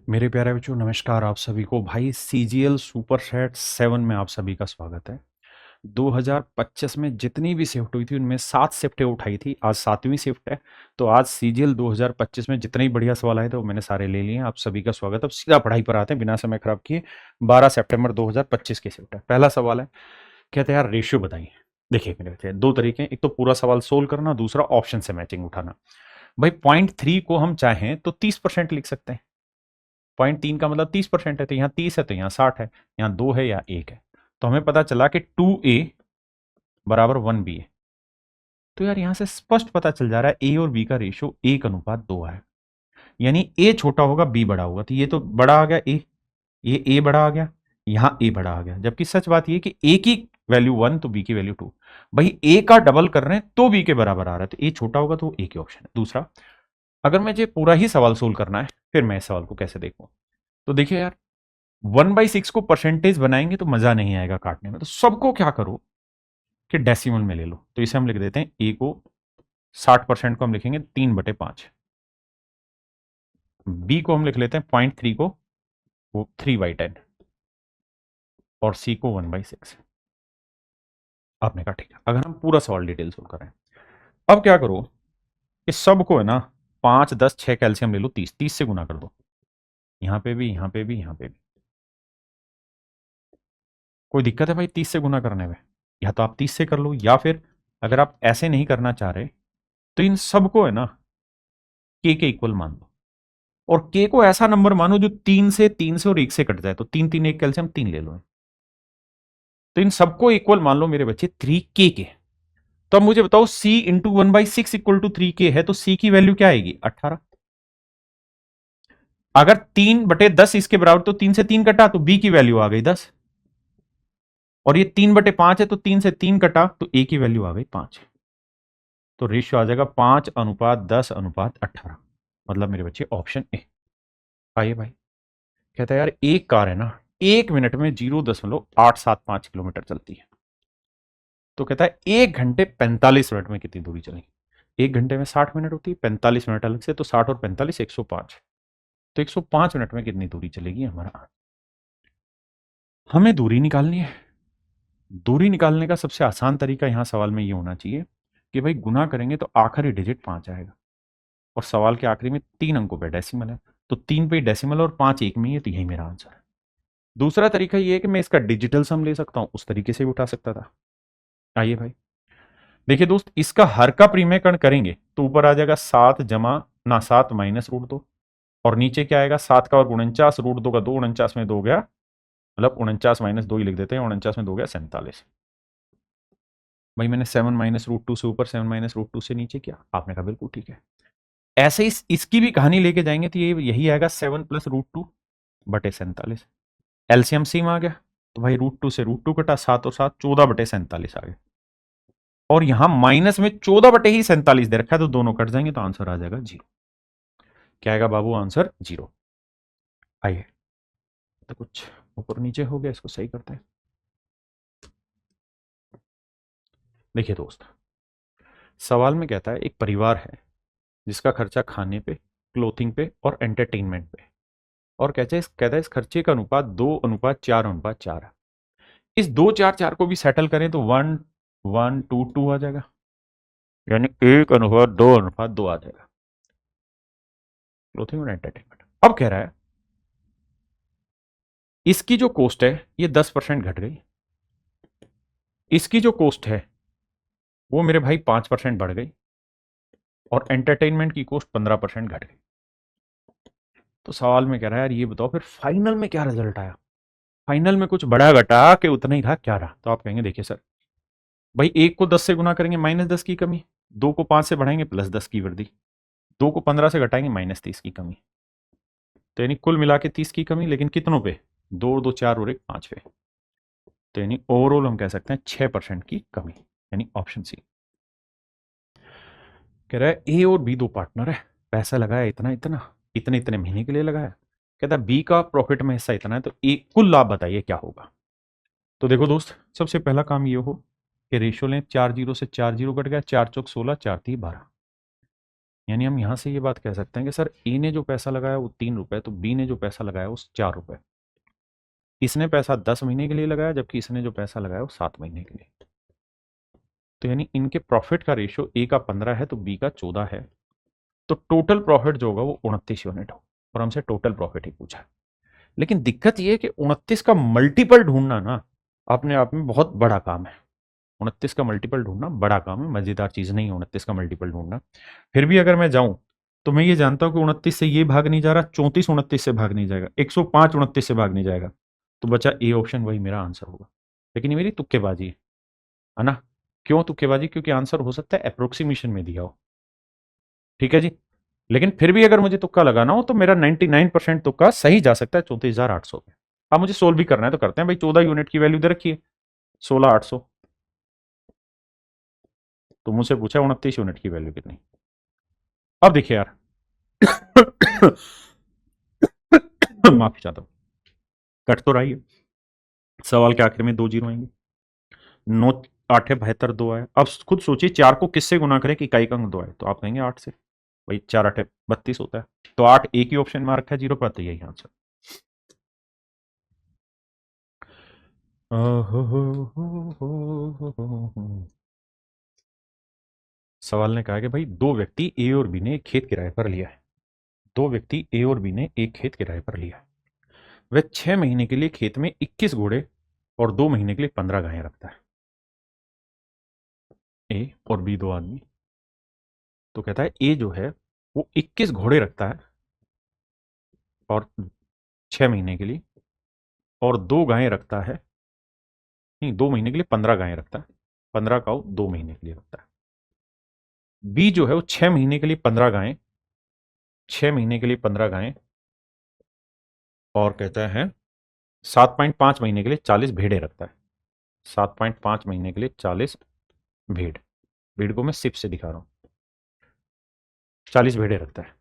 मेरे प्यारे बच्चों, नमस्कार आप सभी को। भाई सीजीएल सुपर सेट 7 में आप सभी का स्वागत है। 2025 में जितनी भी शिफ्ट हुई थी उनमें 7 शिफ्टें उठाई थी। आज 7वीं शिफ्ट है। तो आज सीजीएल 2025 में जितने ही बढ़िया सवाल आए थे वो मैंने सारे ले लिए हैं। आप सभी का स्वागत। अब सीधा पढ़ाई पर आते हैं बिना समय खराब किए। 12 सितंबर 2025 की शिफ्ट है। पहला सवाल है, कहते हैं यार रेशियो बताइए। देखिए मेरे बच्चे, दो तरीके हैं, एक तो पूरा सवाल सोल्व करना, दूसरा ऑप्शन से मैचिंग उठाना। भाई 0.3 को हम चाहें तो 30% लिख सकते हैं। 0.3 का मतलब 30% है, तो यहाँ 30 है तो यहाँ 60 है, यहाँ 2 है या 1 है। तो हमें पता चला कि 2a बराबर 1b है। तो यार यहाँ से स्पष्ट पता चल जा रहा है ए और बी का रेशियो 1:2 है। यानी ए छोटा होगा बी बड़ा होगा। तो ये तो बड़ा आ गया ए, ये ए बड़ा आ गया, यहाँ ए बड़ा आ गया। जबकि सच बात ये कि ए की वैल्यू 1 तो बी की वैल्यू 2। भाई ए का डबल कर रहे हैं तो बी के बराबर आ रहा है, तो ए छोटा होगा तो ए के ऑप्शन है। दूसरा, अगर मुझे पूरा ही सवाल सोल्व करना है फिर मैं इस सवाल को कैसे देखूं। तो देखिए यार, 1/6 को परसेंटेज बनाएंगे तो मजा नहीं आएगा काटने में। तो सबको क्या करो कि डेसिमल में ले लो। तो इसे हम लिख देते हैं, ए को 60% को हम लिखेंगे 3/5, बी को हम लिख लेते हैं 0.3 को वो 3/10 और सी को 1/6। आपने कहा ठीक है। अगर हम पूरा सवाल डिटेल सोल्व करें, अब क्या करो, इस सब को है ना 5 10 6 कैल्शियम ले लो, 30 30 से गुना कर दो। यहां पे भी, यहां पे भी, यहां पे भी। कोई दिक्कत है भाई 30 से गुना करने में? या तो आप 30 से कर लो, या फिर अगर आप ऐसे नहीं करना चाह रहे तो इन सबको है ना के इक्वल मान लो। और के को ऐसा नंबर मानो जो 3 से और 1 से कट जाए। तो 3 3 1 कैल्शियम 3 ले लो। तो इन सबको इक्वल मान लो मेरे बच्चे 3k के। तो अब मुझे बताओ, c into 1/6 equal to 3k है, तो c की वैल्यू क्या आएगी? 18। अगर 3/10 इसके बराबर, तो 3 से 3 कटा तो b की वैल्यू आ गई 10। और ये 3/5 है, तो 3 से 3 कटा तो a की वैल्यू आ गई 5। तो रेशियो आ जाएगा 5:10:18। मतलब मेरे बच्चे ऑप्शन ए। आइए भाई, कहता है यार एक कार है ना 1 मिनट में 0.875 किलोमीटर चलती है। तो कहता है 1 घंटे 45 मिनट में कितनी दूरी चलेगी। 1 घंटे में 60 मिनट होती है, 45 मिनट अलग से, तो 60 और 45 105। तो 105 मिनट में कितनी दूरी चलेगी हमारा। हमें दूरी निकालनी है। दूरी निकालने का सबसे आसान तरीका यहां सवाल में ये होना चाहिए कि भाई गुना करेंगे तो आखिरी डिजिट 5 आएगा। और सवाल के आखिरी में 3 अंकों पे डेसिमल है, तो 3 पे डेसिमल और 5 एक में ही है, तो यही मेरा आंसर है। दूसरा तरीका ये है कि मैं इसका डिजिटल सम ले सकता हूं, उस तरीके से भी उठा सकता था। आइए भाई, देखिए दोस्त, इसका हर का परिमेयकरण करेंगे तो ऊपर आ जाएगा 7 जमा ना 7 माइनस √2। और नीचे क्या आएगा, 7 का वर्ग 49, √2 का 2, 49 में 2 गया, मतलब 49 माइनस 2 ही लिख देते हैं, 49 में 2 गया 47। भाई मैंने 7 माइनस √2 से ऊपर, 7 माइनस √2 से नीचे किया। आपने कहा बिल्कुल ठीक है। ऐसे ही इसकी भी कहानी लेके जाएंगे तो ये यही आएगा 7 प्लस √2/47। एलसीएम सीम आ गया, तो भाई √2 से √2 कटा, 7 और 7 14/47 आ गया। और यहां माइनस में 14/47 दे रखा है, तो दोनों कट जाएंगे तो आंसर आ जाएगा 0। क्या आएगा बाबू आंसर? 0। आइए, तो कुछ ऊपर नीचे हो गया, इसको सही करते हैं। देखिए दोस्त, सवाल में कहता है एक परिवार है जिसका खर्चा खाने पे, क्लोथिंग पे और एंटरटेनमेंट पे, और कहता है इस खर्चे का अनुपात 2:4:4 है। इस 2:4:4 को भी सेटल करें तो 1:1:2:2 आ जाएगा, यानी 1:2:2 आ जाएगा क्लोथिंग और एंटरटेनमेंट। अब कह रहा है इसकी जो कॉस्ट है ये 10% घट गई, इसकी जो कॉस्ट है वो मेरे भाई 5% बढ़ गई, और एंटरटेनमेंट की कॉस्ट 15% घट गई। तो सवाल में कह रहा है यार ये बताओ फिर फाइनल में क्या रिजल्ट आया। फाइनल में कुछ बड़ा घटा कि उतना ही रहा, क्या रहा? तो आप कहेंगे देखिए सर, भाई 1 को 10 से गुना करेंगे -10 की कमी, 2 को 5 से बढ़ाएंगे +10 की वृद्धि, 2 को 15 से घटाएंगे -30 की कमी। तो यानी कुल मिला के 30 की कमी, लेकिन कितनों पे? 2 और 2 4 और 1 5 पे। तो यानी ओवरऑल हम कह सकते हैं 6% की कमी, यानी ऑप्शन सी। कह रहा है ए और बी दो पार्टनर है, पैसा लगाया इतना इतना, इतने इतने महीने के लिए लगाया। कहता है बी का प्रॉफिट में हिस्सा इतना है, तो ए कुल लाभ बताइए क्या होगा। तो देखो दोस्त, सबसे पहला काम ये हो कि रेशियो लें, 4 0 से 4 0 कट गया, 4 चौक 16, 4 3 12। यानी हम यहां से ये बात कह सकते हैं कि सर ए ने जो पैसा लगाया वो 3 रुपए, तो बी ने जो पैसा लगाया वो 4 रुपए। इसने पैसा 10 महीने के लिए लगाया, जबकि इसने जो पैसा लगाया वो 7 महीने के लिए। तो यानी इनके प्रॉफिट का रेशियो ए का 15 है तो बी का 14 है। तो टोटल प्रॉफिट जो होगा वो 29 यूनिट हो, और हमसे टोटल प्रॉफिट ही पूछा है। लेकिन दिक्कत ये है कि 29 का मल्टीपल ढूंढना ना अपने आप में बहुत बड़ा काम है। 29 का मल्टीपल ढूंढना बड़ा काम है, मजेदार चीज नहीं है 29 का मल्टीपल ढूंढना। फिर भी अगर मैं जाऊं तो मैं ये जानता हूं कि 29 से ये भाग नहीं जा रहा, 34 29 से भाग नहीं जाएगा, 105 29 से भाग नहीं जाएगा। तो बचा ए ऑप्शन, वही मेरा आंसर होगा। लेकिन ये मेरी तुक्केबाजी है ना। क्यों तुक्केबाजी? क्योंकि आंसर हो सकता है अप्रोक्सीमेशन में दिया हो। ठीक है जी। लेकिन फिर भी अगर मुझे तुक्का लगाना हो तो मेरा 99% तुक्का सही जा सकता है 34,800 पे। अब मुझे सोल्व भी करना है तो करते हैं भाई। 14 यूनिट की वैल्यू दे रखी है 16,800, तो मुझसे पूछा 29 यूनिट की वैल्यू कितनी। अब देखिए यार माफी चाहता हूं, कट तो रही है। सवाल के आखिर में 2 जीरो आएंगे। 9 8 है 72, 2 आए। अब खुद सोचिए 4 को किससे गुना करें कि इकाई का अंक 2 आए, तो आप कहेंगे 8 से। भाई 4 8 32 होता है, तो 8 एक ही ऑप्शन में रखा है 0 पर, तो यही आंसर। सवाल ने कहा कि भाई दो व्यक्ति ए और बी ने एक खेत किराए पर लिया है। दो व्यक्ति ए और बी ने एक खेत किराए पर लिया है। वह 6 महीने के लिए खेत में 21 घोड़े और 2 महीने के लिए 15 गायें रखता है। ए और बी दो आदमी। तो कहता है ए जो है वो 21 घोड़े रखता है और 6 महीने के लिए, और 2 गायें रखता है, नहीं 2 महीने के लिए 15 गायें रखता है। 15 काऊ 2 महीने के लिए रखता है। बी जो है वो 6 महीने के लिए 15 गायें, 6 महीने के लिए 15 गायें, और कहता है 7.5 महीने के लिए 40 भेड़े रखता है। 7.5 महीने के लिए 40 भेड़। भेड़ को मैं सिप से दिखा रहा हूं। 40 भेड़े रखता है।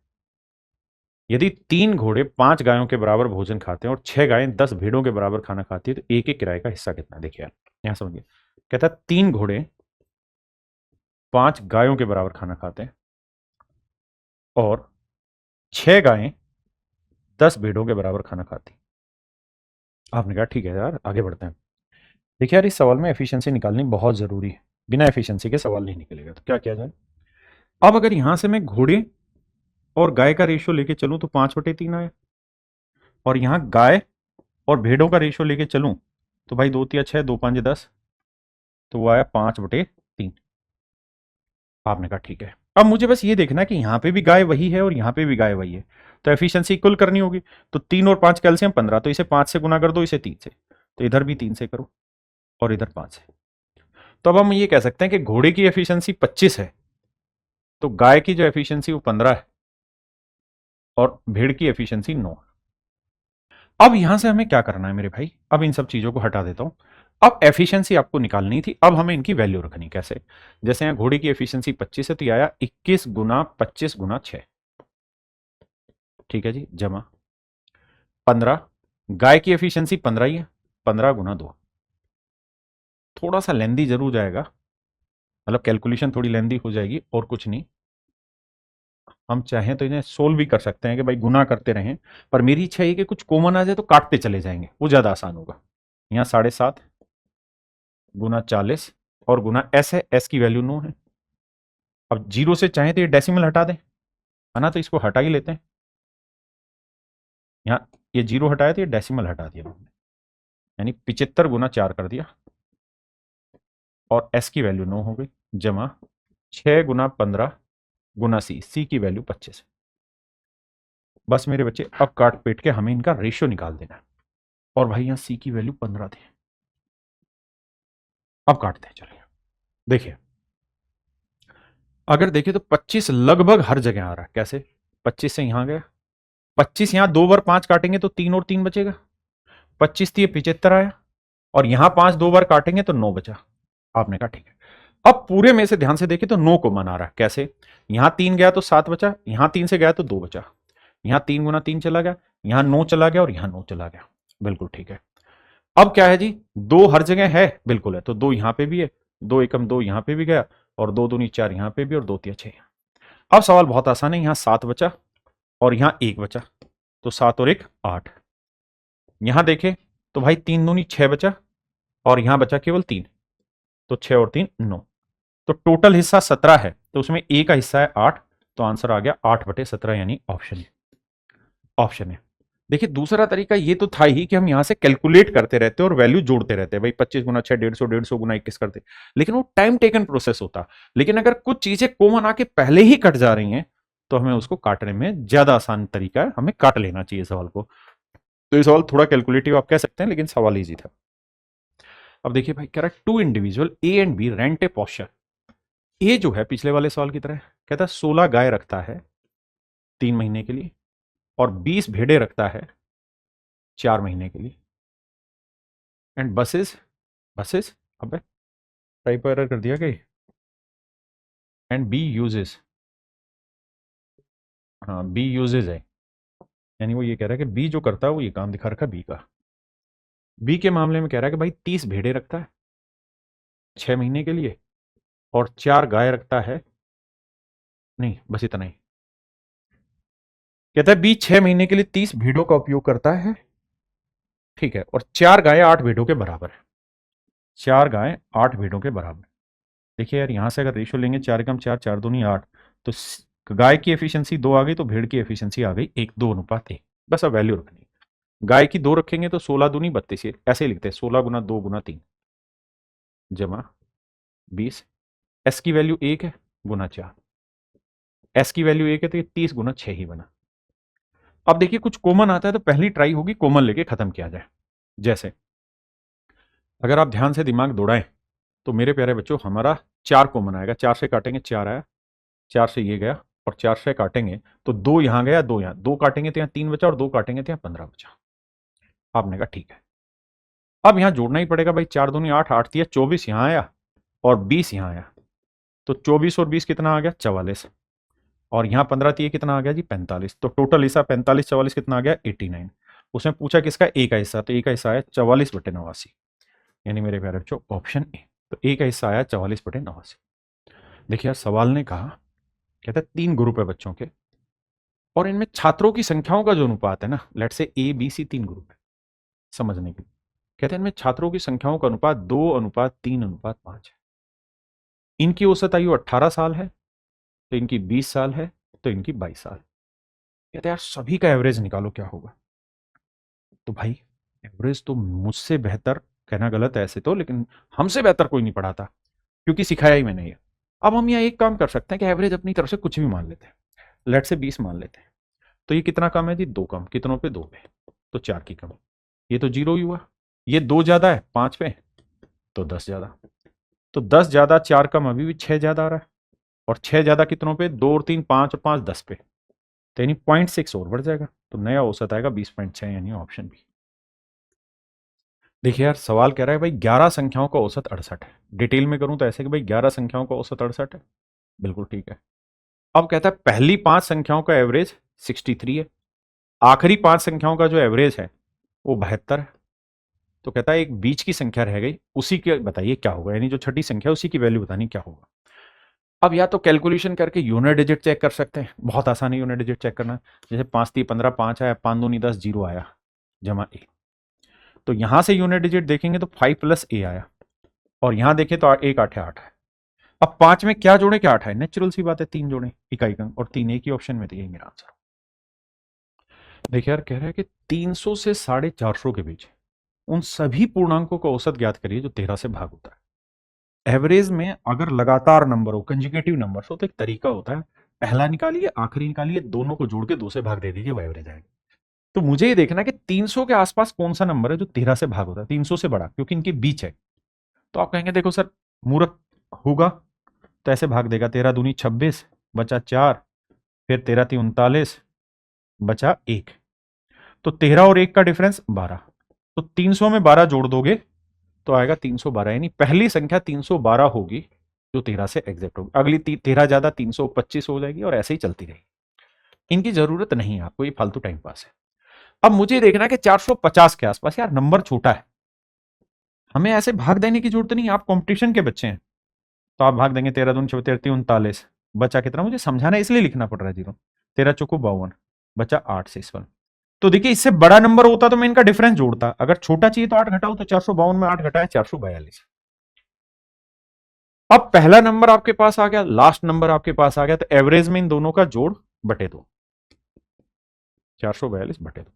यदि 3 घोड़े 5 गायों के बराबर भोजन खाते हैं और 6 गायें 10 भेड़ों के बराबर खाना खाती है, तो एक एक किराए का हिस्सा कितना है? देखिए यार, यहां समझिए। कहता है 3 घोड़े 5 गायों के बराबर खाना खाते हैं और 6 गायें 10 भेड़ों के बराबर खाना खाती। आपने कहा ठीक है यार, आगे बढ़ते हैं। देखिए यार, इस सवाल में एफिशिएंसी निकालनी बहुत जरूरी है। बिना एफिशिएंसी के सवाल नहीं निकलेगा। तो क्या किया जाए? अब अगर यहां से मैं घोड़े और गाय का रेशियो लेके चलूं तो 5/3 आया, और यहां गाय और भेड़ों का रेशियो लेके चलूं तो भाई 2 तिया 6, 2 5 10, तो वो आया 5/3। आपने कहा ठीक है। अब मुझे बस ये देखना है कि यहां पे भी गाय वही है और यहां पे भी गाय वही है, तो एफिशिएंसी इक्वल करनी होगी। तो 3 और 5 कैल्शियम 15, तो इसे 5 से गुना कर दो, इसे 3 से, तो इधर भी 3 से करो और इधर 5 से। तो अब हम ये कह सकते हैं कि घोड़े की एफिशिएंसी 25 है, तो गाय की जो एफिशिएंसी वो 15 है, और भेड़ की एफिशिएंसी 9 है। अब यहां से हमें क्या करना है मेरे भाई? अब इन सब चीजों को हटा देता हूं। अब एफिशिएंसी आपको निकालनी थी, अब हमें इनकी वैल्यू रखनी कैसे? जैसे यहां घोड़े की एफिशिएंसी 25 है, तो ये आया 21 गुना 25 गुना 6। ठीक है जी, जमा 15। गाय की एफिशिएंसी 15 ही है, 15 गुना 2। थोड़ा सा लेंदी जरूर जाएगा, मतलब कैलकुलेशन थोड़ी लेंदी हो जाएगी, और कुछ नहीं। हम चाहें तो इन्हें सोल्व भी कर सकते हैं कि भाई गुना करते रहें, पर मेरी इच्छा है कि कुछ कॉमन आ जाए तो काटते चले जाएंगे, वो ज्यादा आसान होगा। यहां 7.5 गुना 40 और गुना एस है, एस की वैल्यू 9 है। अब जीरो से चाहे तो ये डेसिमल हटा दें, है ना, तो इसको हटा ही लेते हैं। यहाँ ये जीरो हटाया तो ये डेसिमल हटा दिया हमने, यानी 75 गुना 4 कर दिया, और एस की वैल्यू 9 हो गई, जमा 6 गुना 15 गुना सी, सी की वैल्यू 25 है। बस मेरे बच्चे, अब काट पीट के हमें इनका रेशियो निकाल देना है, और भाई यहाँ सी की वैल्यू 15 थी। अब काटते हैं, चलिए देखिए। अगर देखिए तो 25 लगभग हर जगह आ रहा है। कैसे? 25 से यहां गया, 25 यहां 2 बार 5 काटेंगे तो 3 और 3 बचेगा, 25 थी 75 आया, और यहां 5 2 बार काटेंगे तो 9 बचा। आपने कहा ठीक है। अब पूरे में से ध्यान से देखें तो 9 को मना रहा है। कैसे? यहां 3 गया तो 7 बचा, यहां 3 से गया तो 2 बचा, यहां 3 गुना 3 चला गया, यहां 9 चला गया, और यहां 9 चला गया। बिल्कुल ठीक है। अब क्या है जी, 2 हर जगह है, बिल्कुल है, तो 2 यहां पे भी है, 2 एकम 2 यहां पे भी गया, और 2 दूनी 4 यहां पे भी, और 2 तिया 6। अब सवाल बहुत आसान है, यहां 7 बचा और यहां 1 बचा, तो 7 और 1 8। यहां देखें तो भाई 3 दूनी 6 बचा और यहां बचा केवल 3, तो 6 और 3 9। तो टोटल हिस्सा 17 है, तो उसमें ए का हिस्सा है 8, तो आंसर आ गया 8/17 यानी ऑप्शन है। देखिए दूसरा तरीका ये तो था ही कि हम यहां से कैलकुलेट करते रहते और वैल्यू जोड़ते रहते भाई 25 गुना 6 150, 150 गुना 21 करते, लेकिन वो टाइम टेकन प्रोसेस होता। लेकिन अगर कुछ चीजें कॉमन आके पहले ही कट जा रही हैं तो हमें उसको काटने में ज्यादा आसान तरीका है, हमें काट लेना चाहिए सवाल को। तो ये सवाल थोड़ा कैलकुलेटिव आप कह सकते हैं, लेकिन सवाल इजी था। अब देखिए भाई कह रहा है 2 individual A and B rent a posture. A जो है पिछले वाले सवाल की तरह कहता है 16 गाय रखता है 3 महीने के लिए और 20 भेड़े रखता है 4 महीने के लिए। एंड बसेस बसेस अबे टाइपो एरर कर दिया गई। एंड बी यूजेस, हाँ बी यूजेस है, यानी वो ये कह रहा है कि बी जो करता है वो ये काम दिखा रखा बी का। बी के मामले में कह रहा है कि भाई 30 भेड़े रखता है 6 महीने के लिए और 4 गाय रखता है, नहीं बस इतना ही। कहता है बी 6 महीने के लिए 30 भेड़ों का उपयोग करता है, ठीक है, और 4 गाय 8 भेड़ों के बराबर है। 4 गाय 8 भेड़ों के बराबर। देखिए यार यहां से अगर रेशियो लेंगे 4 कम 4 4 दूनी 8, तो गाय की एफिशिएंसी 2 आ गई तो भेड़ की एफिशिएंसी आ गई 1 2:1। बस अब वैल्यू रखनी, गाय की 2 रखेंगे तो 16 दूनी 32, ऐसे ही लिखते हैं 16 गुना 2 गुना 3 जमा 20। एस की वैल्यू 1 है गुना 4, एस की वैल्यू 1 है तो ये 30 गुना 6 ही बना। अब देखिए कुछ कॉमन आता है तो पहली ट्राई होगी कॉमन लेके खत्म किया जाए। जैसे अगर आप ध्यान से दिमाग दौड़ाएं तो मेरे प्यारे बच्चों हमारा 4 कॉमन आएगा, 4 से काटेंगे 4 आया, 4 से ये गया और 4 से काटेंगे तो 2 यहां गया 2 यहां, 2 काटेंगे तो यहां 3 बचा और 2 काटेंगे तो यहां 15 बचा। आपने कहा ठीक है, अब यहां जोड़ना ही पड़ेगा भाई, 4 दूनी 8, 8 दिया 24 यहां आया और 20 यहां आया, तो 24 और 20 कितना आ गया 44, और यहां 15 दिए कितना आ गया जी 45, तो टोटल हिस्सा 45 44 कितना आ गया 89। उसने पूछा किसका, ए का हिस्सा, तो ए का हिस्सा आया 44/89, यानी मेरे प्यारे बच्चों ऑप्शन ए। तो ए का हिस्सा आया 44/89। देखिए यार सवाल ने कहा, कहता है 3 ग्रुप है बच्चों के और इनमें छात्रों की संख्याओं का जो अनुपात है ना, लेट से ए बी सी 3 ग्रुप है समझने के लिए। कहते हैं इनमें छात्रों की संख्याओं का अनुपात 2:3:5 है। इनकी औसत आयु 18 साल है, तो इनकी 20 साल है, तो इनकी 22 साल। कहते हैं यार सभी का एवरेज निकालो क्या होगा। तो भाई एवरेज तो मुझसे बेहतर, कहना गलत है ऐसे तो, लेकिन हमसे बेहतर कोई नहीं पढ़ाता क्योंकि सिखाया ही मैंने ये। अब हम यहाँ एक काम कर सकते हैं कि एवरेज अपनी तरफ से कुछ भी मान लेते हैं, लेट से 20 मान लेते हैं, तो ये कितना कम है जी 2 कम, कितनों पे 2 पे, तो 4 की कम, ये तो 0 ही हुआ। ये 2 ज्यादा है 5 पे, तो 10 ज्यादा, तो 10 ज्यादा 4 कम अभी भी 6 ज्यादा आ रहा है, और 6 ज्यादा कितनों पे 2 और 3 5 और 5 10 पे, तो यानी 0.6 और बढ़ जाएगा, तो नया औसत आएगा 20.6 यानी ऑप्शन बी। देखिए यार सवाल कह रहा है भाई 11 संख्याओं का औसत 68 है। डिटेल में करूं तो ऐसे कि भाई 11 संख्याओं का औसत 68 है, बिल्कुल ठीक है। अब कहता है पहली 5 संख्याओं का एवरेज 63 है, आखिरी 5 संख्याओं का जो एवरेज है वो 72 है। तो कहता है एक बीच की संख्या रह गई, उसी के बताइए क्या होगा, यानी जो छठी संख्या उसी की वैल्यू बतानी क्या होगा। अब या तो कैलकुलेशन करके यूनिट डिजिट चेक कर सकते हैं, बहुत आसान है यूनिट डिजिट चेक करना। जैसे 5 3 15 5 आया, 5 दूनी 10 0 आया जमा ए, तो यहां से यूनिट डिजिट देखेंगे तो 5 प्लस ए आया, और यहां देखें तो 1 8 है 8 है। अब 5 में क्या जोड़े क्या 8 है, नेचुरल सी बात है 3 जोड़े इकाई अंक, और 3 एक ही ऑप्शन में, तो यही मेरा आंसर। देखिए यार कह रहा है कि 300 से 450 के बीच उन सभी पूर्णांकों का औसत ज्ञात करिए जो 13 से भाग होता है। एवरेज में अगर लगातार नंबर हो, कंजुगेटिव नंबर हो, तो एक तरीका होता है, पहला निकालिए आखिरी निकालिए, दोनों को जोड़ के 2 से भाग दे दीजिए, वो एवरेज आएगा। तो मुझे ये देखना है कि 300 के आसपास कौन सा नंबर है जो 13 से भाग होता है, 300 से बड़ा, क्योंकि इनके बीच है। तो आप कहेंगे देखो सर मूर्ख होगा, तो ऐसे भाग देगा, 13 दूनी 26 बचा 4, फिर 13 ती 39 बचा 1, तो 13 और 1 का डिफरेंस 12, तो 300 में 12 जोड़ दोगे तो आएगा 312, यानी पहली संख्या 312 होगी जो 13 से एग्जैक्ट होगी, अगली 13 ज्यादा 325 हो जाएगी, और ऐसे ही चलती रहेगी। इनकी जरूरत नहीं है आपको, ये फालतू टाइम पास है। अब मुझे देखना है कि 450 के आसपास, यार नंबर छोटा है, हमें ऐसे भाग देने की जरूरत नहीं, आप कंपटीशन के बच्चे हैं, तो आप भाग देंगे 13 दूनी 34 39, बचा कितना, मुझे समझाना है इसलिए लिखना पड़ रहा है 0। 13 चौको 52, बचा 8 से 1। तो देखिए इससे बड़ा नंबर होता तो मैं इनका डिफरेंस जोड़ता, अगर छोटा चाहिए तो 8 घटाओ, तो 452 में 8 घटाया 442। अब पहला नंबर आपके पास आ गया, लास्ट नंबर आपके पास आ गया, तो एवरेज में इन दोनों का जोड़ बटे 2, 442 बटे 2।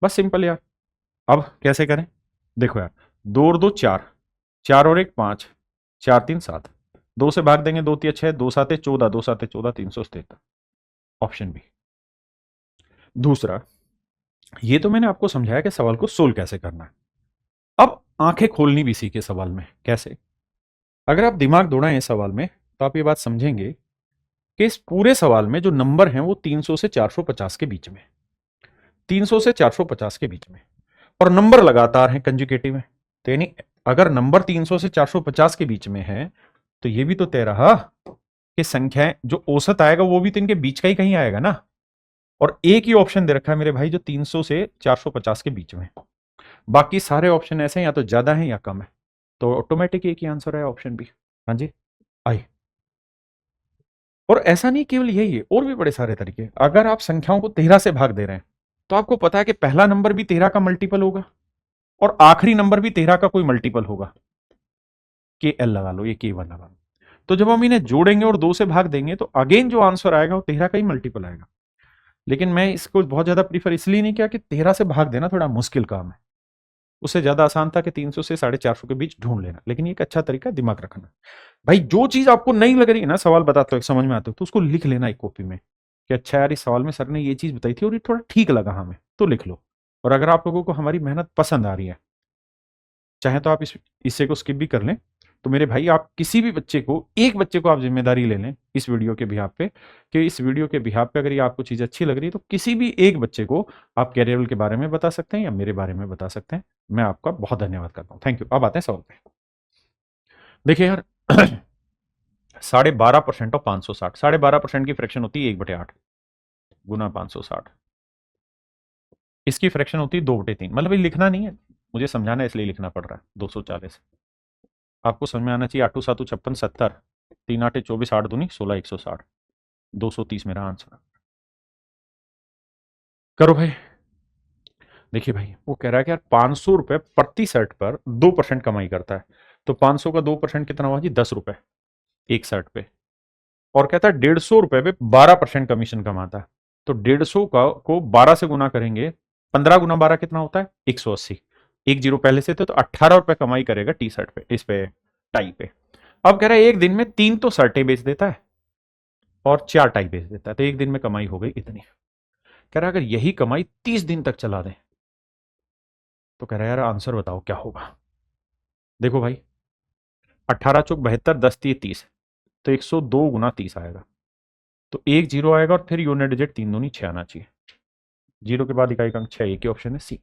बस सिंपल यार। अब कैसे करें, देखो यार, 2 और 2 4, 4 और 1 5, 4 3 7, 2 से भाग देंगे 2 3 6, 2 7 14, 2 7 14, 373, ऑप्शन बी। दूसरा, ये तो मैंने आपको समझाया कि सवाल को सोल्व कैसे करना है। अब आंखें खोलनी भी सीखे सवाल में कैसे। अगर आप दिमाग दौड़ाएं इस सवाल में तो आप ये बात समझेंगे कि इस पूरे सवाल में जो नंबर हैं वो 300 से 450 के बीच में, 300 से 450 के बीच में, और नंबर लगातार हैं कंजुगेटिव में। तो यानी अगर नंबर 300 से 450 के बीच में है तो ये भी तो तय रहा कि संख्याएं जो औसत आएगा वो भी तो इनके बीच का ही कहीं आएगा ना। और एक ही ऑप्शन दे रखा है मेरे भाई जो 300 से 450 के बीच में, बाकी सारे ऑप्शन ऐसे हैं या तो ज्यादा है या कम है। तो ऑटोमेटिक एक ही आंसर है ऑप्शन बी। हाँ जी, आई। और ऐसा नहीं केवल यही है, और भी बड़े सारे तरीके। अगर आप संख्याओं को 13 से भाग दे रहे हैं तो आपको पता है कि पहला नंबर भी 13 का मल्टीपल होगा और आखिरी नंबर भी 13 का कोई मल्टीपल होगा। के एल लगा लो, ये के वन लगा लो। तो जब हम इन्हें जोड़ेंगे और 2 से भाग देंगे तो अगेन जो आंसर आएगा वो 13 का ही मल्टीपल आएगा। लेकिन मैं इसको बहुत ज्यादा प्रीफर इसलिए नहीं किया कि 13 से भाग देना थोड़ा मुश्किल काम है, उससे ज्यादा आसान था कि 300 से 450 के बीच ढूंढ लेना। लेकिन ये एक अच्छा तरीका दिमाग रखना। भाई जो चीज आपको नहीं लग रही है ना, सवाल बताते हो समझ में आते हो, तो उसको लिख लेना एक कॉपी में कि अच्छा यार इस सवाल में सर ने ये चीज बताई थी और ये थोड़ा ठीक लगा हमें, तो लिख लो। और अगर आप लोगों को हमारी मेहनत पसंद आ रही है, चाहे तो आप इस हिस्से को स्किप भी कर लें। तो मेरे भाई आप किसी भी बच्चे को, एक बच्चे को आप जिम्मेदारी ले लें इस वीडियो के बिहाफ पे, कि इस वीडियो के बिहाफ पे अगर ये आपको चीज अच्छी लग रही है तो किसी भी एक बच्चे को आप कैरियर के बारे में बता सकते हैं या मेरे बारे में बता सकते हैं। मैं आपका बहुत धन्यवाद करता हूँ, थैंक यू। अब आते हैं सवाल पे। देखिए यार 12.5% और 560, 12.5% की फ्रैक्शन होती है 1/8 गुना 560, इसकी फ्रैक्शन होती है 2/3। मतलब ये लिखना नहीं है, मुझे समझाना है इसलिए लिखना पड़ रहा है। 240 आपको समझ में आना चाहिए। 8 7 56 70, 3 8 24, 8 दूनी 16, 160, 230 मेरा आंसर। करो भाई। देखिए भाई वो कह रहा है कि यार 500 रुपए प्रति शर्ट पर 2% कमाई करता है, तो 500 का 2% कितना हुआ जी, 10 रुपए एक शर्ट पे। और कहता है 150 रुपए पे 12% कमीशन कमाता है, तो 150 का को 12 से गुना करेंगे, 15 गुना 12 कितना होता है, 180। एक जीरो पहले से थे तो 18 रुपए कमाई करेगा टी शर्ट पे, इस पे टाई पे। अब कह रहा है एक दिन में 3 तो शर्टें बेच देता है और 4 टाई बेच देता है, तो एक दिन में कमाई हो गई इतनी। कह रहा है अगर यही कमाई 30 दिन तक चला दें तो कह रहा है यार आंसर बताओ क्या होगा। देखो भाई 18 चौक 72, 10 3 30, तो 102 गुना 30 आएगा, तो एक जीरो आएगा और फिर यूनिट डिजिट 3 दूनी 6 आना चाहिए। जीरो के बाद इकाई का अंक 6, एक ही ऑप्शन है सी।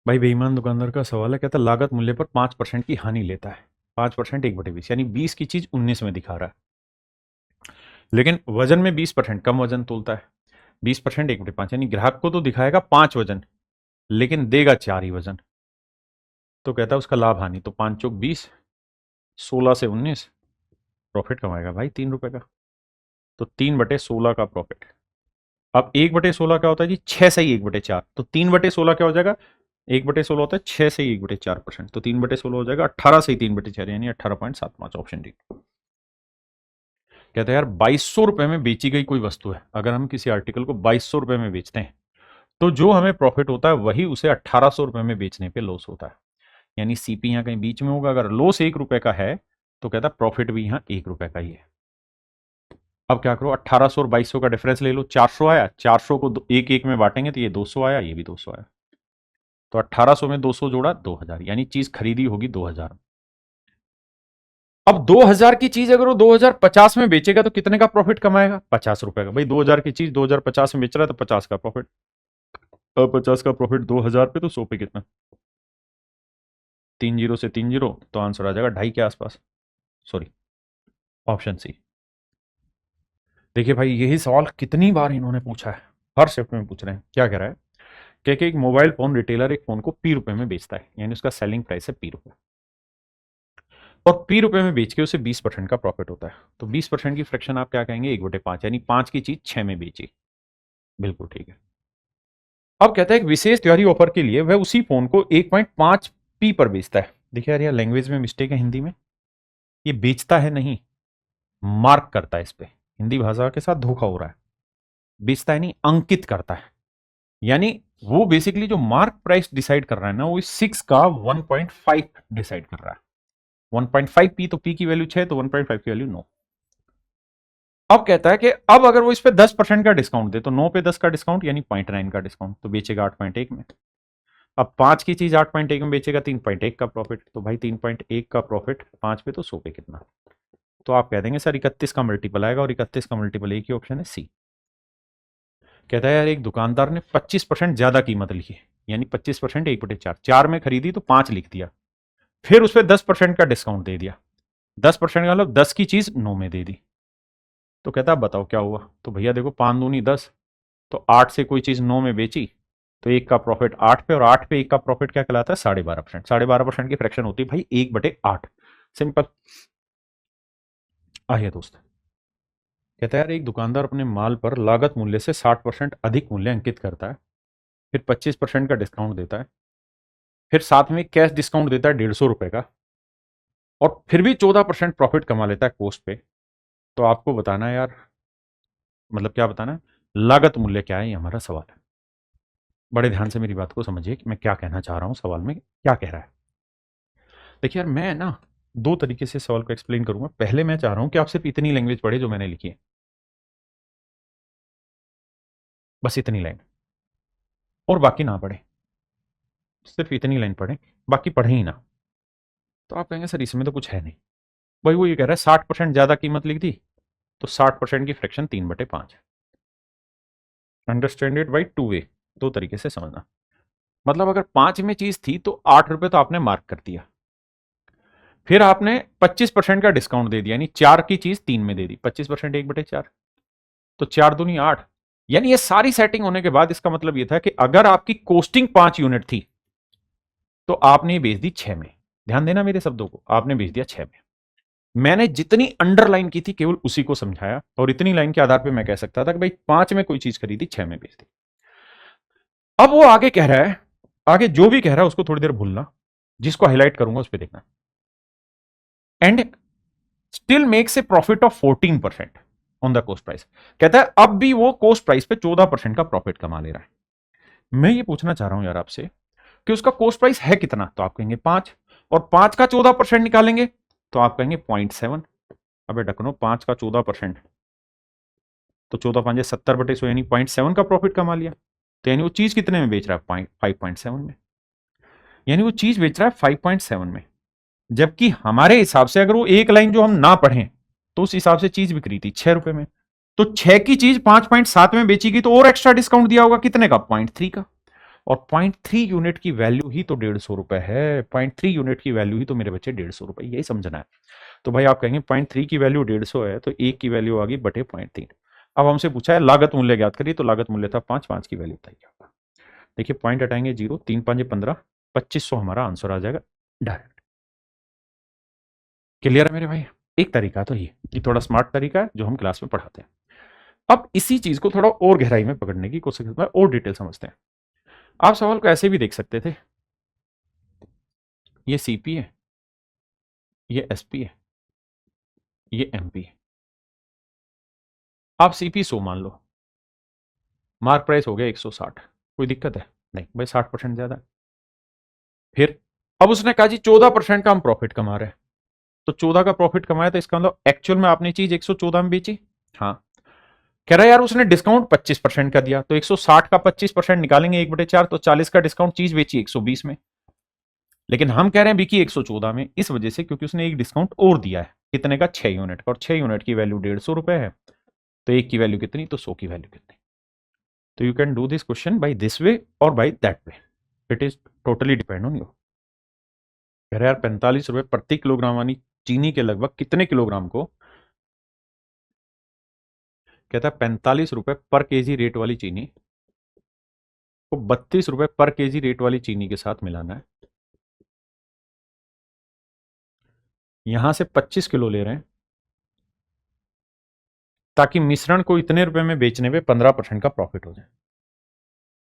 भाई बेईमान दुकानदार का सवाल है, कहता लागत मूल्य पर 5% की हानि लेता है। 5% 1/20 यानी 20 की चीज 19 में दिखा रहा है, लेकिन वजन में 20% कम वजन तोलता है। 20% 1/5 यानी ग्राहक को तो दिखाएगा 5 वजन लेकिन देगा 4 ही वजन। तो कहता है उसका लाभ हानि, तो 5 चौक 20, 16 से 19, प्रॉफिट कमाएगा भाई 3 रुपए का, तो 3/16 का प्रॉफिट। अब 1/16 क्या होता है जी, 6 से ही 1/4, तो 3/16 क्या हो जाएगा, 1/16 होता है 6 से ही 1/4%, तो 3/16 हो जाएगा 18 से ही 3/4 यानी 18.75, ऑप्शन डी। कहते हैं यार 2200 रुपए में बेची गई कोई वस्तु है, अगर हम किसी आर्टिकल को 2200 रुपए में बेचते हैं तो जो हमें प्रॉफिट होता है वही उसे 1800 रुपए में बेचने पे लॉस होता है। यानी सीपी यहां कहीं बीच में होगा। अगर लॉस 1 रुपए का है तो कहता है प्रॉफिट भी यहां 1 रुपए का ही है। अब क्या करो, 1800 और 2200 का डिफरेंस ले लो, 400 आया, 400 को एक एक में बांटेंगे तो ये 200 आया, ये भी 200 आया, तो 1800 में 200 जोड़ा 2000, यानी चीज खरीदी होगी 2000। अब 2000 की चीज अगर वो 2050 में बेचेगा तो कितने का प्रॉफिट कमाएगा, 50 रुपए का। भाई 2000 की चीज 2050 में बेच रहा है तो 50 का प्रॉफिट। अब 50 का प्रॉफिट 2000 पे, तो 100 पे कितना, 3 जीरो से 3 जीरो, तो आंसर आ जाएगा 2.5 के आसपास, सॉरी ऑप्शन सी। देखिए भाई यही सवाल कितनी बार इन्होंने पूछा है, हर शिफ्ट में पूछ रहे हैं। क्या कह रहा है कि एक मोबाइल फोन रिटेलर एक फोन को पी रुपए में बेचता है, यानी उसका सेलिंग प्राइस है पी रुपए। और पी रुपए में बेच के उसे 20% का प्रॉफिट होता है। तो 20% की फ्रैक्शन आप क्या कहेंगे, 1/5, यानी 5 की चीज 6 में बेची। बिल्कुल ठीक है। अब कहता है एक विशेष त्योहारी ऑफर के लिए वह उसी फोन को 1.5 पी पर बेचता है। देखिए यार, यह लैंग्वेज में मिस्टेक है हिंदी में। ये बेचता है नहीं, मार्क करता है इस पे। हिंदी भाषा के साथ धोखा हो रहा है। बेचता है नहीं, अंकित करता है। यानी वो बेसिकली जो मार्क प्राइस डिसाइड कर रहा है ना, वो इस 6 का 1.5 डिसाइड कर रहा है। 1.5 पी, तो पी की वैल्यू 6, तो 1.5 की वैल्यू 9। अब कहता है कि अब अगर वो इस पे 10% का डिस्काउंट दे, तो 9 पे 10 का डिस्काउंट यानी 0.9 का डिस्काउंट, तो बेचेगा 8.1 में। अब 5 की चीज 8.1 में बेचेगा, 3.1 का प्रॉफिट। तो भाई 3.1 का प्रॉफिट 5 पे, तो 100 पे कितना? तो आप कह देंगे सर 31 का मल्टीपल आएगा, और 31 का मल्टीपल एक ही ऑप्शन है, सी। कहता है यार एक दुकानदार ने 25% ज्यादा कीमत लिखी, यानी 25% 1/4, 4 में खरीदी तो 5 लिख दिया। फिर उस पर 10% का डिस्काउंट दे दिया। 10% का मतलब 10 की चीज 9 में दे दी। तो कहता है बताओ क्या हुआ? तो भैया देखो, 5 दूनी 10, तो 8 से कोई चीज 9 में बेची, तो 1 का प्रॉफिट 8 पे, और 8 पे 1 का प्रॉफिट क्या कहलाता है? 12.5%। 12.5% की फ्रैक्शन होती है भाई 1/8। सिंपल। आइए दोस्त, कहता है यार एक दुकानदार अपने माल पर लागत मूल्य से 60% अधिक मूल्य अंकित करता है, फिर 25% का डिस्काउंट देता है, फिर साथ में कैश डिस्काउंट देता है 150 रुपए का, और फिर भी 14% प्रॉफिट कमा लेता है कोस्ट पे। तो आपको बताना है यार, मतलब क्या बताना है, लागत मूल्य क्या है, ये हमारा सवाल है। बड़े ध्यान से मेरी बात को समझिए कि मैं क्या कहना चाह रहा हूं, सवाल में क्या कह रहा है। देखिए यार, मैं ना दो तरीके से सवाल को एक्सप्लेन करूंगा। पहले मैं चाह रहा हूं कि आप सिर्फ इतनी लैंग्वेज पढ़े जो मैंने लिखी है, बस इतनी लाइन, और बाकी ना पढ़े। सिर्फ इतनी लाइन पढ़े, बाकी पढ़े ही ना। तो आप कहेंगे सर इसमें तो कुछ है नहीं। भाई वो ये कह रहा है 60% ज्यादा कीमत लिख दी, तो 60% की fraction 3/5। Understand it by two way, दो तरीके से समझना। मतलब अगर 5 में चीज थी तो 8 रुपए तो आपने मार्क कर दिया, फिर आपने 25% का डिस्काउंट दे दिया, यानी 4 की चीज 3 में दे दी। 25% 1/4, तो 4 दूनी 8। यानी ये सारी सेटिंग होने के बाद इसका मतलब ये था कि अगर आपकी कोस्टिंग 5 यूनिट थी, तो आपने बेच दी 6 में। ध्यान देना मेरे शब्दों को, आपने बेच दिया 6 में। मैंने जितनी अंडरलाइन की थी केवल उसी को समझाया, और इतनी लाइन के आधार पर मैं कह सकता था कि भाई 5 में कोई चीज खरीदी, 6 में बेच दी। अब वो आगे कह रहा है, आगे जो भी कह रहा है उसको थोड़ी देर भूलना, जिसको हाईलाइट करूंगा उस पर देखना। And still makes a profit of 14% on the coast price. कहता है अब भी वो कोस्ट प्राइस पे 14% का प्रॉफिट कमा ले रहा है। मैं ये पूछना चाह रहा हूं यार आपसे कि उसका कोस्ट प्राइस है कितना? तो आप कहेंगे 5, और 5 का 14% निकालेंगे तो आप कहेंगे 0.7। अबे डकनो, 5 का 14%, तो 14×5 = 70/100, यानी 0.7 का प्रॉफिट कमा लिया। तो यानी वो चीज कितने में बेच रहा है? 5.7 में। यानी वो चीज बेच रहा है 5.7 में। जबकि हमारे हिसाब से अगर वो एक लाइन जो हम ना पढ़ें, तो उस हिसाब से चीज बिक रही थी 6 रुपए में। तो 6 की चीज 5.7 में बेची गई, तो और एक्स्ट्रा डिस्काउंट दिया होगा कितने का? 0.3 का। और 0.3 यूनिट की वैल्यू ही तो 150 रुपए है। 0.3 यूनिट की वैल्यू ही तो मेरे बच्चे 150 रुपए, यही समझना है। तो भाई आप कहेंगे 0.3 की वैल्यू 150 है, तो एक की वैल्यू आ गई बटे 0.3। अब हमसे पूछा है लागत मूल्य ज्ञात करिए, तो लागत मूल्य था 5, 5 की वैल्यू बताइए होगा। देखिए पॉइंट हटाएंगे 0, 3×5 = 15, 2500 हमारा आंसर आ जाएगा डायरेक्ट। क्लियर है मेरे भाई? एक तरीका तो ये थोड़ा स्मार्ट तरीका है जो हम क्लास में पढ़ाते हैं। अब इसी चीज को थोड़ा और गहराई में पकड़ने की कोशिश करते हैं और डिटेल समझते हैं। आप सवाल को ऐसे भी देख सकते थे, ये सीपी है, ये एसपी है, ये एमपी है। आप सीपी 100 मान लो, मार्क प्राइस हो गया 160। कोई दिक्कत है? नहीं भाई, 60% ज्यादा है। फिर अब उसने कहा जी 14% का हम प्रॉफिट कमा रहे हैं, तो 14 का प्रॉफिट कमाया, तो इसका मतलब एक्चुअल में आपने चीज 114 में बेची। हाँ। कह रहा है यार उसने डिस्काउंट 25% का दिया, तो 160 का 25% निकालेंगे 1/4, तो 40 का डिस्काउंट, चीज बेची 120 में। लेकिन हम कह रहे हैं बिकी 114 में, इस वजह से क्योंकि उसने एक डिस्काउंट और दिया है, कितने का? 6 यूनिट का, और 6 यूनिट की वैल्यू 150 रुपए है। तो एक की वैल्यू कितनी? तो 100 की वैल्यू कितनी? तो you can do this question by this way और by that way, it is totally depend on you. कह रहे यार 45 रुपए प्रति किलोग्राम, यानी चीनी के लगभग कितने किलोग्राम को? कहता है 45 रुपए पर केजी रेट वाली चीनी को 32 रुपए पर केजी रेट वाली चीनी के साथ मिलाना है। यहां से 25 किलो ले रहे हैं ताकि मिश्रण को इतने रुपए में बेचने पे 15% का प्रॉफिट हो जाए।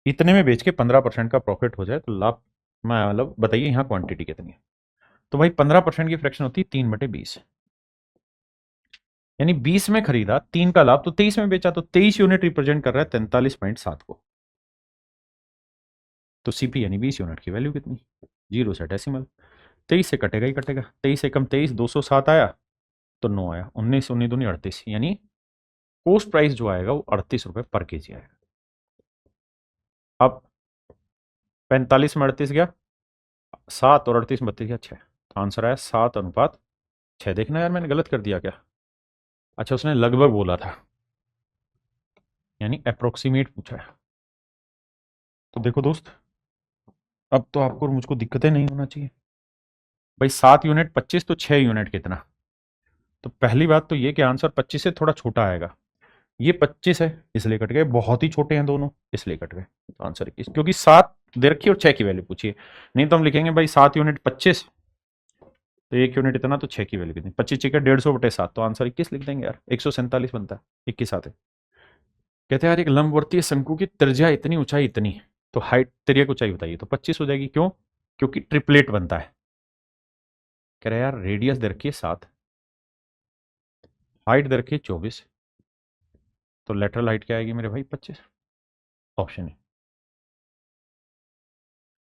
इतने में बेच के 15% का प्रॉफिट हो जाए तो लाभ, मैं मतलब बताइए यहाँ क्वांटिटी कितनी है। तो भाई 15% की फ्रैक्शन होती है 3/20, यानी 20 में खरीदा, 3 का लाभ, तो 23 में बेचा, तो 23 यूनिट रिप्रेजेंट कर रहा है 43.7 को। तो सीपी यानी 20 यूनिट की वैल्यू कितनी, जीरो से डेसिमल, 23 से कटेगा ही कटेगा, 23 से कम 23, 207 आया तो 9 आया, 19 19 दूनी 38, यानी कोस्ट प्राइस जो आएगा वो 38 रुपए पर केजी आएगा। अब 45 में 38 गया, 7 और 38 में 32 गया 6, तो आंसर आया 7:6। देखना यार मैंने गलत कर दिया क्या? अच्छा उसने लगभग बोला था, यानी अप्रोक्सीमेट पूछा है। तो देखो दोस्त, अब तो आपको और मुझको दिक्कतें नहीं होना चाहिए। भाई 7 यूनिट 25 तो 6 यूनिट कितना? तो पहली बात तो ये कि आंसर 25 से थोड़ा छोटा आएगा। ये 25 है इसलिए कट गए, बहुत ही छोटे हैं दोनों इसलिए कट गए। तो आंसर 21, क्योंकि 7 दे रखी और 6 की वैल्यू पूछिए। नहीं तो हम लिखेंगे भाई 7 यूनिट 25, तो 1 यूनिट इतना, तो 6 की वैल्यू कितनी, 25 6 150/7, तो आंसर 21 लिख देंगे यार, 147 बनता है, 21 आते। कहते हैं यार एक लंबवर्तीय शंकु की त्रिज्या इतनी, ऊंचाई इतनी, तो हाइट तिर्यक ऊंचाई बताइए, तो 25 हो जाएगी। क्यों? क्योंकि ट्रिपलेट बनता है। कह रहे यार रेडियस दे रखी है 7, हाइट दे रखी है 24, तो लेटरल हाइट क्या आएगी मेरे भाई 25, ऑप्शन है।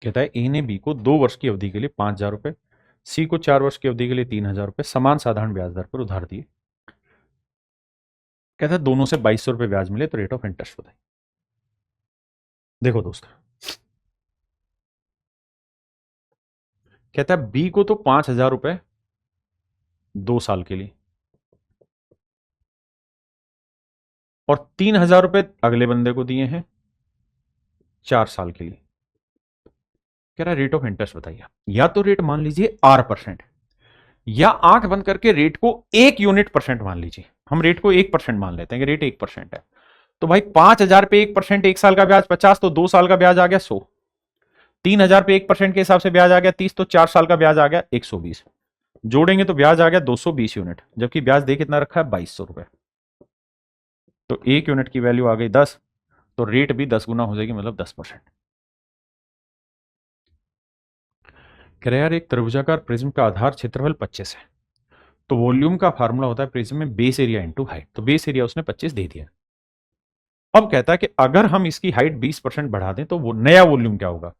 कहता है ए ने बी को 2 वर्ष की अवधि के लिए 5,000 रुपए, सी को 4 वर्ष की अवधि के लिए 3,000 रुपए समान साधारण ब्याज दर पर उधार दिए। कहता है दोनों से 2,200 रुपए ब्याज मिले तो रेट ऑफ इंटरेस्ट बताइए। देखो दोस्त, कहता है बी को तो 5,000 रुपए 2 साल के लिए और 3,000 रुपए अगले बंदे को दिए हैं 4 साल के लिए। कह रहा है रेट ऑफ इंटरेस्ट बताइए। या तो रेट मान लीजिए R%, या आंख बंद करके रेट को 1 यूनिट% मान लीजिए। हम रेट को 1% मान लेते हैं कि रेट 1% है। तो भाई 5,000 पे 1%, 1 साल का ब्याज 50, तो 2 साल का ब्याज आ गया 100। 3,000 पे 1% के हिसाब से ब्याज आ गया 30, तो 4 साल का ब्याज आ गया 120। जोड़ेंगे तो ब्याज आ गया 220 यूनिट, जबकि ब्याज दे कितना रखा है 2,200 रुपए। तो 1 यूनिट की वैल्यू आ गई 10, तो रेट भी 10 गुना हो जाएगी, मतलब 10%। कह रहे यार एक त्रिभुजाकार प्रिज्म का आधार क्षेत्रफल 25 है, तो वॉल्यूम का फार्मूला होता है प्रिज्म में बेस एरिया इंटू हाइट, तो बेस एरिया उसने 25 दे दिया। अब कहता है कि अगर हम इसकी हाइट 20% बढ़ा दें तो वो नया वॉल्यूम क्या होगा।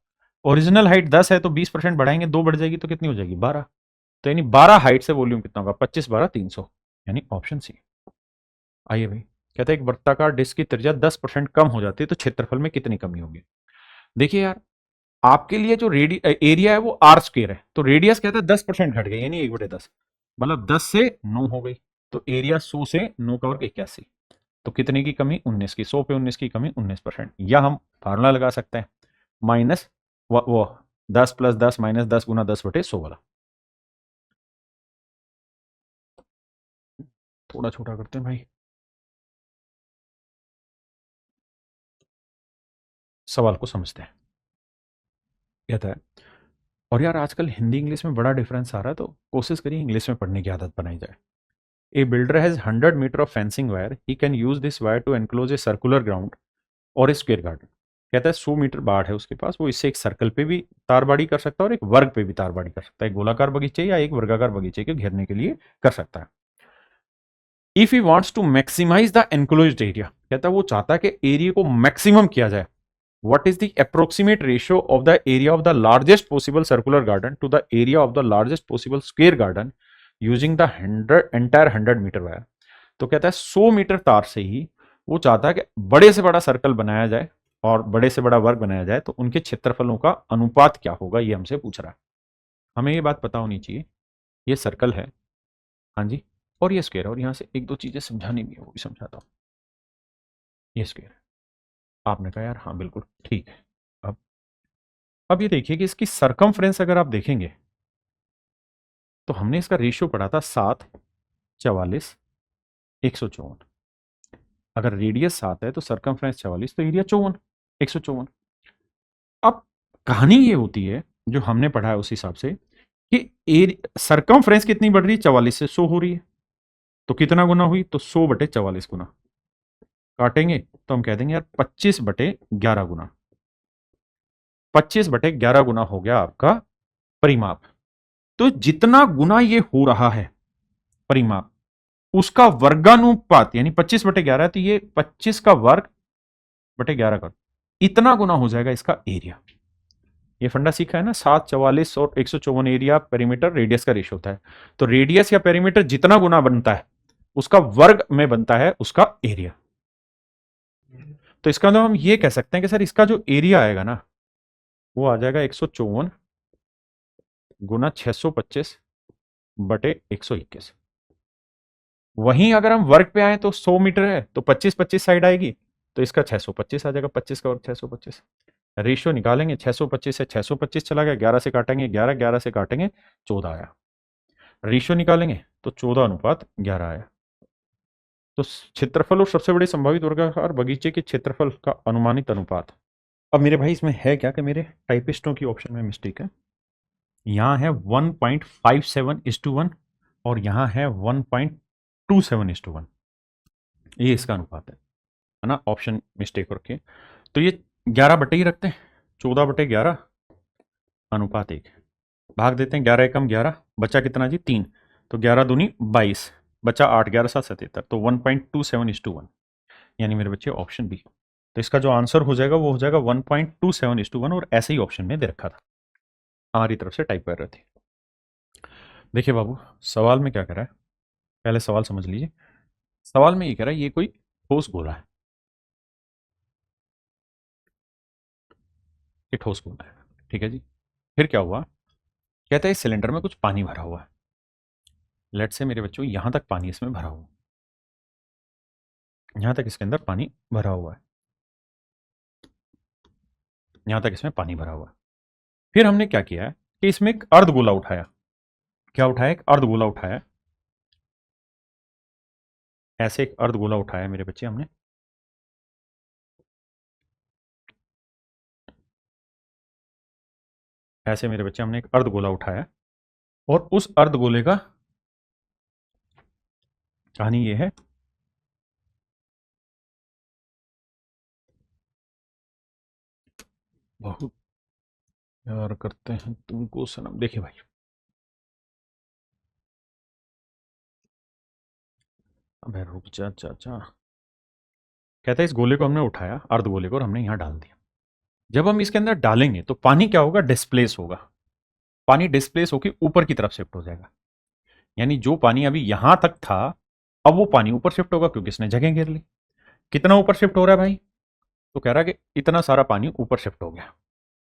ओरिजिनल हाइट 10 है तो 20% बढ़ाएंगे, 2 बढ़ जाएगी तो कितनी हो जाएगी 12, तो यानी 12 हाइट से वॉल्यूम कितना होगा 25 12 300, यानी ऑप्शन सी। आइए भाई, कहते हैं एक वृत्ताकार डिस्क की त्रिज्या 10% कम हो जाती है तो क्षेत्रफल में कितनी कमी होगी। देखिए यार, आपके लिए जो एरिया है वो R² है, तो रेडियस कहता है 10% घट गई, यानी 1/10, मतलब 10 से 9 हो गई, तो एरिया 100 से 9 का वर्ग 81, तो कितने की कमी 19 की, 100 पे 19 की कमी 19%। या हम फार्मूला लगा सकते हैं माइनस वो 10 + 10 -10 गुना 10/100 वाला। थोड़ा छोटा करते हैं भाई, सवाल को समझते हैं। कहता है, और यार आजकल हिंदी इंग्लिश में बड़ा डिफरेंस आ रहा है, तो कोशिश करिए इंग्लिश में पढ़ने की आदत बनाई जाए। A builder has 100 metre of fencing wire, he can use this wire to enclose a circular ground और ए स्क्वायर गार्डन। कहता है 100 मीटर बाड़ है उसके पास, वो इससे एक सर्कल पे भी तारबाड़ी कर सकता है और एक वर्ग पे भी तारबाड़ी कर सकता है, एक गोलाकार बगीचे या एक वर्गाकार बगीचे के घेरने के लिए कर सकता है। If he wants to maximise the enclosed area, कहता है वो चाहता है कि एरिया को मैक्सिमम किया जाए। What is the approximate ratio of the area of the largest possible circular garden to the area of the largest possible square garden using the entire 100 metre wire. तो कहता है 100 मीटर तार से ही वो चाहता है कि बड़े से बड़ा सर्कल बनाया जाए और बड़े से बड़ा वर्ग बनाया जाए, तो उनके क्षेत्रफलों का अनुपात क्या होगा, ये हमसे पूछ रहा है। हमें ये बात पता होनी चाहिए, ये सर्कल है, हाँ जी, और ये स्क्वायर है, और यहां से एक दो चीजें समझानी भी है, वो भी समझाता हूं। ये स्क्वायर है, आपने कहा यार हाँ बिल्कुल ठीक है। अब अब ये देखिए कि इसकी सरकमफ्रेंस अगर आप देखेंगे तो हमने इसका रेशियो पढ़ा था 7 44 154। अगर रेडियस 7 है तो सरकमफ्रेंस 44, तो एरिया 54 154। अब कहानी ये होती है जो हमने पढ़ा है उस हिसाब से कि सरकमफ्रेंस कितनी बढ़ रही है, 44 से 100 हो रही है, तो कितना गुना हुई, तो 100/44 गुना। काटेंगे तो हम कह देंगे यार 25/11 गुना, 25/11 गुना हो गया आपका परिमाप। तो जितना गुना ये हो रहा है परिमाप, उसका वर्गानुपात, यानी 25/11 है तो ये 25 का वर्ग बटे 11 का इतना गुना हो जाएगा इसका एरिया। ये फंडा सीखा है ना, 7, 44 और 154 एरिया पेरीमीटर रेडियस का रेशियो होता है। तो रेडियस या पेरीमीटर जितना गुना बनता है उसका वर्ग में बनता है उसका एरिया। तो इसका मतलब हम ये कह सकते हैं कि सर इसका जो एरिया आएगा ना वो आ जाएगा 154 गुना 625 बटे 121। वहीं अगर हम वर्ग पे आए तो 100 मीटर है तो 25-25 साइड आएगी, तो इसका 625 आ जाएगा, 25 का वर्ग 625। रेशियो निकालेंगे, 625 से 625 चला गया, 11 से काटेंगे 11, 11 से काटेंगे 14 आया। रेशियो निकालेंगे तो 14:11 आया। तो क्षेत्रफल और सबसे बड़े संभावित वर्गाकार बगीचे के क्षेत्रफल का अनुमानित अनुपात। अब मेरे भाई इसमें है क्या कि मेरे टाइपिस्टों की ऑप्शन में मिस्टेक है। यहां है 1.57:1 और यहां है 1.27:1, ये इसका अनुपात है ना, ऑप्शन मिस्टेक रखे। तो ये 11 ही रखते हैं, 14/11 अनुपात 1 भाग देते हैं, 11 एकम 11 बचा कितना जी 3, तो 11 दूनी 22 बचा 8, 11 7 77, तो 1.27:1, यानी मेरे बच्चे ऑप्शन बी। तो इसका जो आंसर हो जाएगा वो हो जाएगा 1.27:1 और ऐसे ही ऑप्शन में दे रखा था, हमारी तरफ से टाइप कर रहे थे। देखिए बाबू सवाल में क्या कह रहा है, पहले सवाल समझ लीजिए। सवाल में ये कह रहा है ये कोई ठोस गोला है, ये ठोस गोला है, ठीक है जी। फिर क्या हुआ, कहता है इस सिलेंडर में कुछ पानी भरा हुआ है। लेट से मेरे बच्चों यहां तक पानी इसमें भरा हुआ, यहां तक इसके अंदर पानी भरा हुआ है, यहां तक इसमें पानी भरा हुआ है। फिर हमने क्या किया है कि इसमें एक अर्धगोला उठाया, क्या उठाया, एक अर्धगोला उठाया, ऐसे एक अर्धगोला उठाया मेरे बच्चे हमने, ऐसे मेरे बच्चे हमने एक अर्धगोला उठाया और उस अर्धगोले का कहानी ये है, बहुत प्यार करते हैं तुमको सनम। देखिए भाई अबे रुक जा चाचा, कहता है इस गोले को हमने उठाया, अर्धगोले को, और हमने यहां डाल दिया। जब हम इसके अंदर डालेंगे तो पानी क्या होगा, डिस्प्लेस होगा, पानी डिस्प्लेस होकर ऊपर की तरफ शिफ्ट हो जाएगा। यानी जो पानी अभी यहां तक था अब वो पानी ऊपर शिफ्ट होगा क्योंकि इसने जगह घेर ली। कितना ऊपर शिफ्ट हो रहा है भाई, तो कह रहा है कि इतना सारा पानी ऊपर शिफ्ट हो गया।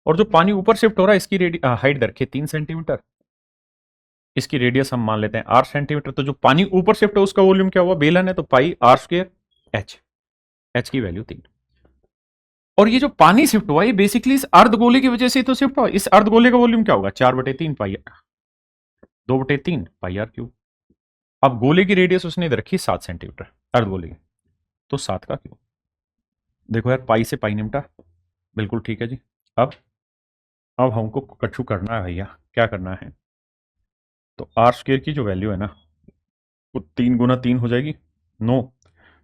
और जो पानी ऊपर शिफ्ट हो रहा है इसकी हाइट रखिए 3 सेंटीमीटर, इसकी रेडियस हम मान लेते हैं 8 सेंटीमीटर। तो जो पानी ऊपर शिफ्ट है उसका वॉल्यूम क्या हुआ, बेलन है तो पाई आर स्क्वायर एच, एच की वैल्यू 3। और ये जो पानी शिफ्ट हुआ ये बेसिकली इस अर्धगोले की वजह से तो शिफ्ट हुआ। इस अर्धगोले का वॉल्यूम क्या होगा, 4/3 पाई, 2/3 पाई आर क्यूब। अब गोले की रेडियस उसने इधर रखी 7 सेंटीमीटर अर्धगोले की, तो 7 का क्यूब। देखो यार पाई से पाई निमटा, बिल्कुल ठीक है जी। अब हमको कछु करना है भैया, क्या करना है, तो आर स्क्वायर की जो वैल्यू है ना वो 3 × 3 हो जाएगी 9,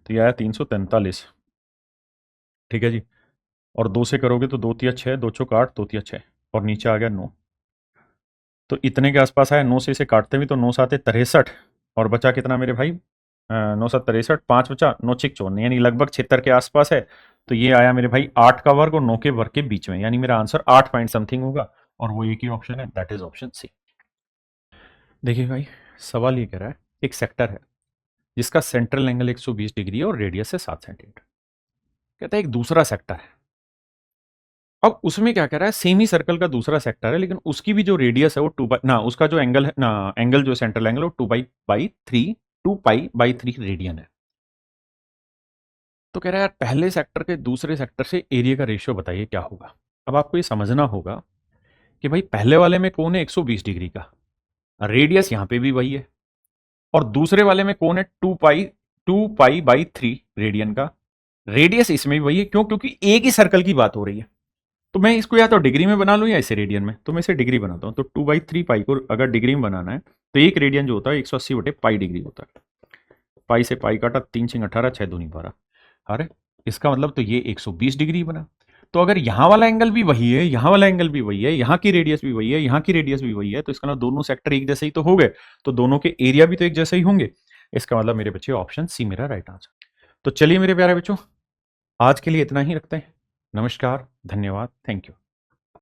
तो यह आया 343, ठीक है जी। और 2 से करोगे तो 2 तिया 6, 2 चौक 8, 2 तिया 6, और नीचे आ गया 9। तो इतने के आसपास आया, 9 से इसे काटते भी तो 9 7 63, और बचा कितना मेरे भाई, 9 7 63, 5 बचा, 9 6 54, यानी लगभग 76 के आसपास है। तो ये आया मेरे भाई 8 का वर्ग और 9 के वर्ग के बीच में, यानी मेरा आंसर 8 पॉइंट समथिंग होगा, और वो एक ही ऑप्शन है, दैट इज ऑप्शन सी। देखिए भाई सवाल ये कह रहा है एक सेक्टर है जिसका सेंट्रल एंगल 120 डिग्री है और रेडियस है 7 सेंटीमीटर। कहता है एक दूसरा सेक्टर है, अब उसमें क्या कह रहा है, सेम ही सर्कल का दूसरा सेक्टर है लेकिन उसकी भी जो रेडियस है वो 2 ना उसका जो एंगल है ना, एंगल जो सेंट्रल एंगल वो 2 पाई बाई 3 रेडियन है। तो कह रहा है यार पहले सेक्टर के दूसरे सेक्टर से एरिया का रेशियो बताइए क्या होगा। अब आपको ये समझना होगा कि भाई पहले वाले में कोण है 120 डिग्री का, रेडियस यहां पे भी वही है, और दूसरे वाले में कोण है 2 पाई बाई 3 रेडियन का, रेडियस इसमें भी वही है। क्यों, क्योंकि एक ही सर्कल की बात हो रही है। तो मैं इसको या तो डिग्री में बना लूँ या इसे रेडियन में, तो मैं इसे डिग्री बनाता हूँ। तो 2/3 पाई को अगर डिग्री में बनाना है तो एक रेडियन जो होता है 180/पाई डिग्री होता है। पाई से पाई काटा, 3 6 18, 6 दूनी 12। अरे इसका मतलब तो ये 120 डिग्री बना। तो अगर यहाँ वाला एंगल भी वही है, यहाँ वाला एंगल भी वही है, यहाँ की रेडियस भी वही है, यहाँ की रेडियस भी वही है, तो इसका मतलब दोनों सेक्टर एक जैसे ही तो हो गए, तो दोनों के एरिया भी तो एक जैसे ही होंगे। इसका मतलब मेरे बच्चे ऑप्शन सी मेरा राइट आंसर। तो चलिए मेरे प्यारे बच्चों, आज के लिए इतना ही रखते हैं। नमस्कार, धन्यवाद, थैंक यू।